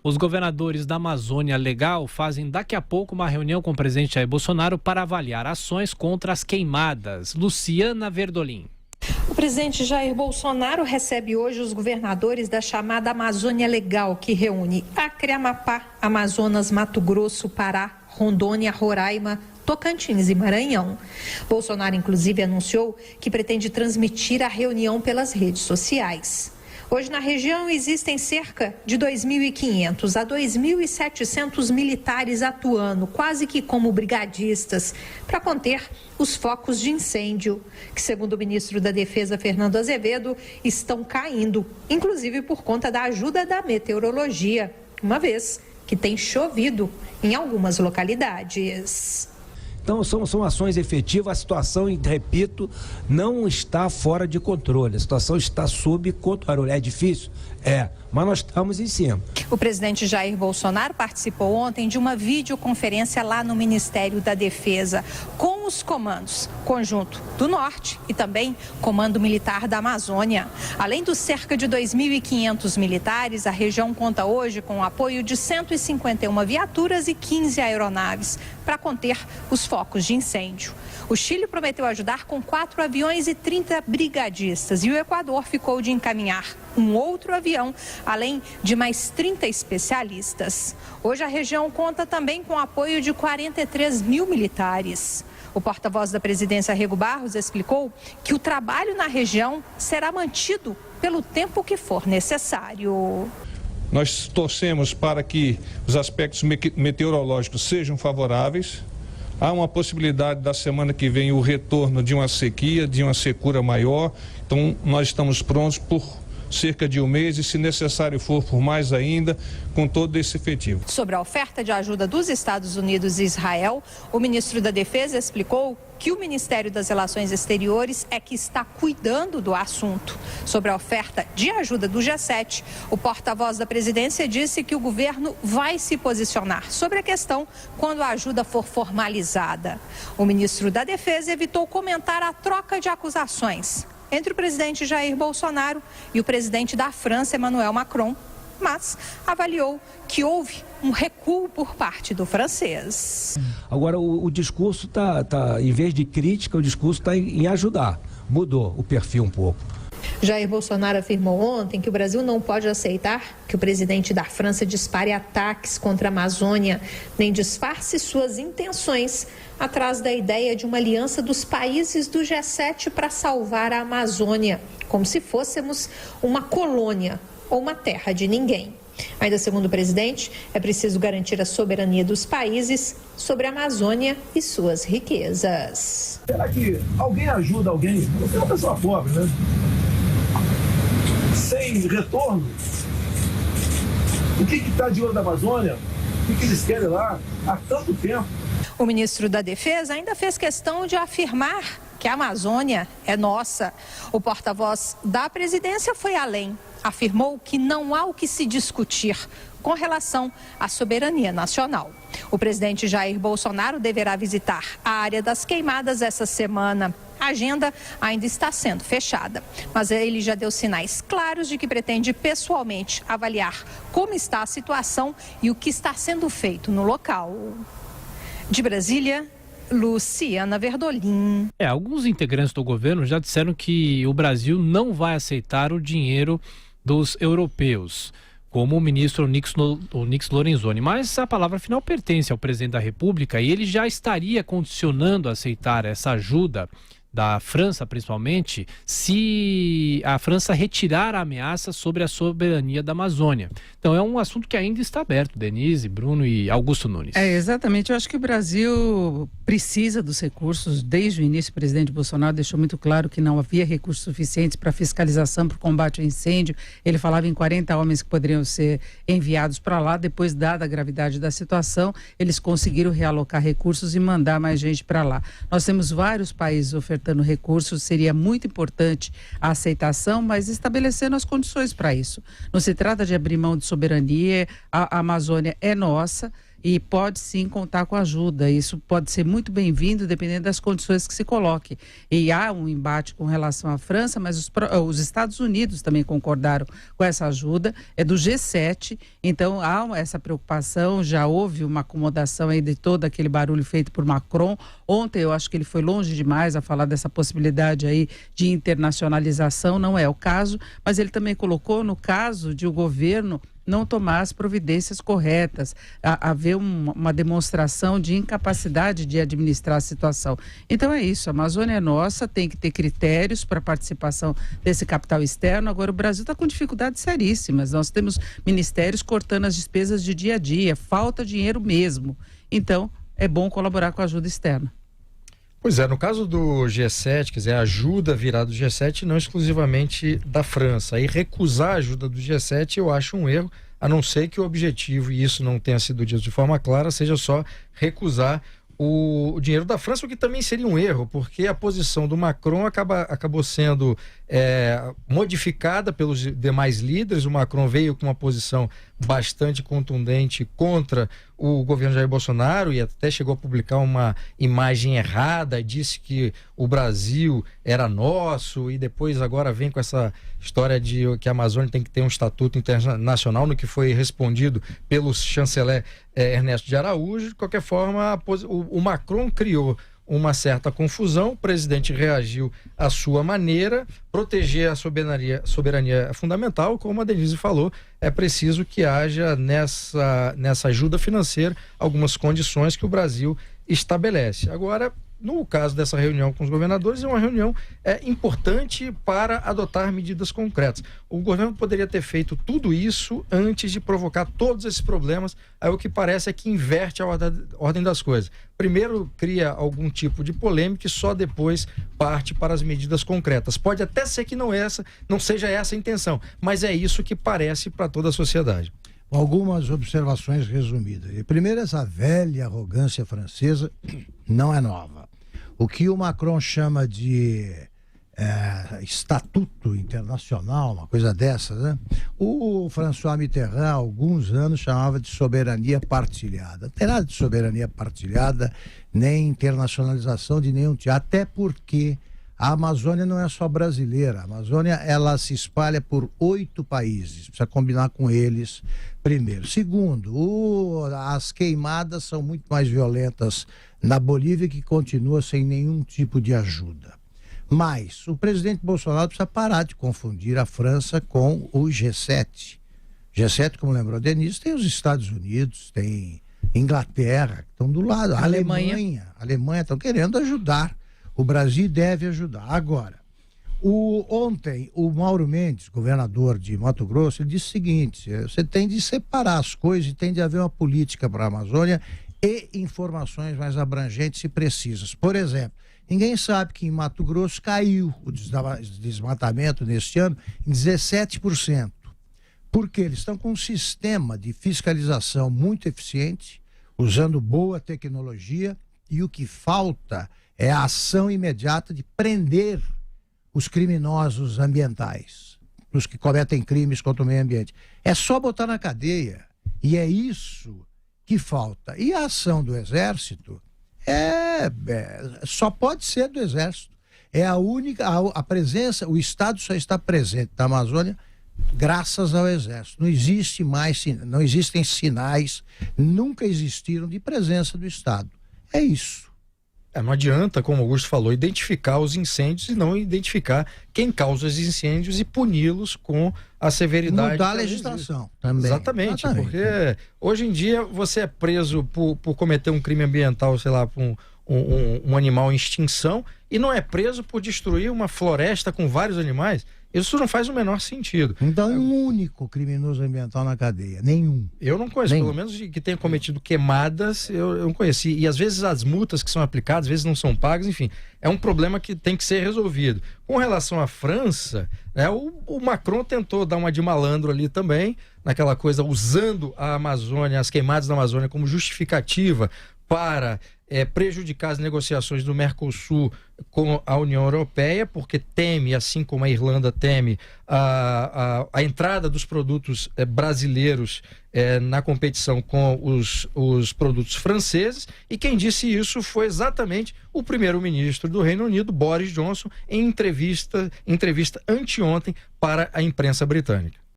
Os governadores da Amazônia Legal fazem daqui a pouco uma reunião com o presidente Jair Bolsonaro para avaliar ações contra as queimadas. Luciana Verdolim. O presidente Jair Bolsonaro recebe hoje os governadores da chamada Amazônia Legal, que reúne Acre, Amapá, Amazonas, Mato Grosso, Pará, Rondônia, Roraima, Tocantins e Maranhão. Bolsonaro, inclusive, anunciou que pretende transmitir a reunião pelas redes sociais. Hoje, na região, existem cerca de 2.500 a 2.700 militares atuando, quase que como brigadistas, para conter os focos de incêndio, que, segundo o ministro da Defesa, Fernando Azevedo, estão caindo, inclusive por conta da ajuda da meteorologia, uma vez que tem chovido em algumas localidades. Então, são ações efetivas, a situação, repito, não está fora de controle, a situação está sob controle. É difícil? É, mas nós estamos em cima. O presidente Jair Bolsonaro participou ontem de uma videoconferência lá no Ministério da Defesa, com os comandos Conjunto do Norte e também Comando Militar da Amazônia. Além dos cerca de 2.500 militares, a região conta hoje com o apoio de 151 viaturas e 15 aeronaves para conter os focos de incêndio. O Chile prometeu ajudar com 4 aviões e 30 brigadistas e o Equador ficou de encaminhar um outro avião, além de mais 30 especialistas. Hoje a região conta também com o apoio de 43 mil militares. O porta-voz da presidência, Rego Barros, explicou que o trabalho na região será mantido pelo tempo que for necessário. Nós torcemos para que os aspectos meteorológicos sejam favoráveis. Há uma possibilidade da semana que vem o retorno de uma sequia, de uma secura maior. Então, nós estamos prontos por cerca de um mês e, se necessário for, por mais ainda, com todo esse efetivo. Sobre a oferta de ajuda dos Estados Unidos e Israel, o ministro da Defesa explicou que o Ministério das Relações Exteriores é que está cuidando do assunto. Sobre a oferta de ajuda do G7, o porta-voz da presidência disse que o governo vai se posicionar sobre a questão quando a ajuda for formalizada. O ministro da Defesa evitou comentar a troca de acusações entre o presidente Jair Bolsonaro e o presidente da França, Emmanuel Macron, mas avaliou que houve um recuo por parte do francês. Agora, o discurso em vez de crítica, o discurso está em ajudar. Mudou o perfil um pouco. Jair Bolsonaro afirmou ontem que o Brasil não pode aceitar que o presidente da França dispare ataques contra a Amazônia, nem disfarce suas intenções atrás da ideia de uma aliança dos países do G7 para salvar a Amazônia, como se fôssemos uma colônia ou uma terra de ninguém. Ainda segundo o presidente, é preciso garantir a soberania dos países sobre a Amazônia e suas riquezas. Será que alguém ajuda alguém? Você é uma pessoa pobre, né? Sem retorno. O que está de olho da Amazônia? O que eles querem lá há tanto tempo? O ministro da Defesa ainda fez questão de afirmar que a Amazônia é nossa. O porta-voz da presidência foi além. Afirmou que não há o que se discutir com relação à soberania nacional. O presidente Jair Bolsonaro deverá visitar a área das queimadas essa semana. A agenda ainda está sendo fechada, mas ele já deu sinais claros de que pretende pessoalmente avaliar como está a situação e o que está sendo feito no local. De Brasília, Luciana Verdolim. Alguns integrantes do governo já disseram que o Brasil não vai aceitar o dinheiro dos europeus, como o ministro Onyx Lorenzoni. Mas a palavra final pertence ao presidente da República e ele já estaria condicionando a aceitar essa ajuda da França, principalmente, se a França retirar a ameaça sobre a soberania da Amazônia. Então é um assunto que ainda está aberto, Denise, Bruno e Augusto Nunes. Exatamente, eu acho que o Brasil precisa dos recursos. Desde o início, o presidente Bolsonaro deixou muito claro que não havia recursos suficientes para fiscalização, para o combate ao incêndio. Ele falava em 40 homens que poderiam ser enviados para lá. Depois, dada a gravidade da situação, eles conseguiram realocar recursos e mandar mais gente para lá. Nós temos vários países ofertando recursos, seria muito importante a aceitação, mas estabelecendo as condições para isso. Não se trata de abrir mão de soberania, a Amazônia é nossa e pode sim contar com ajuda. Isso pode ser muito bem-vindo, dependendo das condições que se coloque. E há um embate com relação à França, mas os Estados Unidos também concordaram com essa ajuda, é do G7, então há essa preocupação, já houve uma acomodação aí de todo aquele barulho feito por Macron. Ontem eu acho que ele foi longe demais a falar dessa possibilidade aí de internacionalização, não é o caso, mas ele também colocou no caso de o governo não tomar as providências corretas, haver uma demonstração de incapacidade de administrar a situação. Então é isso, a Amazônia é nossa, tem que ter critérios para a participação desse capital externo. Agora o Brasil está com dificuldades seríssimas, nós temos ministérios cortando as despesas de dia a dia, falta dinheiro mesmo. Então é bom colaborar com a ajuda externa. Pois é, no caso do G7, quer dizer, a ajuda virá do G7, não exclusivamente da França. Aí recusar a ajuda do G7 eu acho um erro, a não ser que o objetivo, e isso não tenha sido dito de forma clara, seja só recusar o dinheiro da França, o que também seria um erro, porque a posição do Macron acabou sendo modificada pelos demais líderes. O Macron veio com uma posição bastante contundente contra o governo Jair Bolsonaro e até chegou a publicar uma imagem errada, disse que o Brasil era nosso, e depois agora vem com essa história de que a Amazônia tem que ter um estatuto internacional, no que foi respondido pelo chanceler Ernesto de Araújo. De qualquer forma, o Macron criou uma certa confusão, o presidente reagiu à sua maneira. Proteger a soberania é fundamental, como a Denise falou, é preciso que haja nessa ajuda financeira algumas condições que o Brasil estabelece. Agora, no caso dessa reunião com os governadores, é uma reunião importante para adotar medidas concretas. O governo poderia ter feito tudo isso antes de provocar todos esses problemas. Aí o que parece é que inverte a ordem das coisas. Primeiro cria algum tipo de polêmica e só depois parte para as medidas concretas. Pode até ser que não seja essa a intenção, mas é isso que parece para toda a sociedade. Algumas observações resumidas. Primeiro, essa velha arrogância francesa não é nova. O que o Macron chama de estatuto internacional, uma coisa dessa, né? O François Mitterrand, há alguns anos, chamava de soberania partilhada. Não tem nada de soberania partilhada, nem internacionalização de nenhum tipo, até porque a Amazônia não é só brasileira. A Amazônia, ela se espalha por 8 países. Precisa combinar com eles, primeiro. Segundo, as queimadas são muito mais violentas na Bolívia, que continua sem nenhum tipo de ajuda. Mas o presidente Bolsonaro precisa parar de confundir a França com o G7. G7, como lembrou a Denise, tem os Estados Unidos, tem Inglaterra, que estão do lado. A Alemanha estão querendo ajudar. O Brasil deve ajudar. Agora, ontem, o Mauro Mendes, governador de Mato Grosso, ele disse o seguinte: você tem de separar as coisas e tem de haver uma política para a Amazônia e informações mais abrangentes e precisas. Por exemplo, ninguém sabe que em Mato Grosso caiu o desmatamento neste ano em 17%. Porque eles estão com um sistema de fiscalização muito eficiente, usando boa tecnologia, e o que falta é a ação imediata de prender os criminosos ambientais, os que cometem crimes contra o meio ambiente. É só botar na cadeia, e é isso que falta. E a ação do Exército só pode ser do Exército. É a única, a presença, o Estado só está presente na Amazônia graças ao Exército. Não existem sinais, nunca existiram, de presença do Estado. É isso. Não adianta, como o Augusto falou, identificar os incêndios e não identificar quem causa os incêndios e puni-los com a severidade. Mudar a legislação também. Exatamente, porque hoje em dia você é preso por cometer um crime ambiental, sei lá, por um animal em extinção, e não é preso por destruir uma floresta com vários animais. Isso não faz o menor sentido. Então, um único criminoso ambiental na cadeia, nenhum. Eu não conheço, pelo menos que tenha cometido queimadas, eu não conheci. E às vezes as multas que são aplicadas, às vezes não são pagas, enfim, é um problema que tem que ser resolvido. Com relação à França, o Macron tentou dar uma de malandro ali também, naquela coisa, usando a Amazônia, as queimadas da Amazônia como justificativa para prejudicar as negociações do Mercosul com a União Europeia, porque teme, assim como a Irlanda teme, a entrada dos produtos brasileiros na competição com os produtos franceses, e quem disse isso foi exatamente o primeiro-ministro do Reino Unido, Boris Johnson, em entrevista anteontem para a imprensa britânica.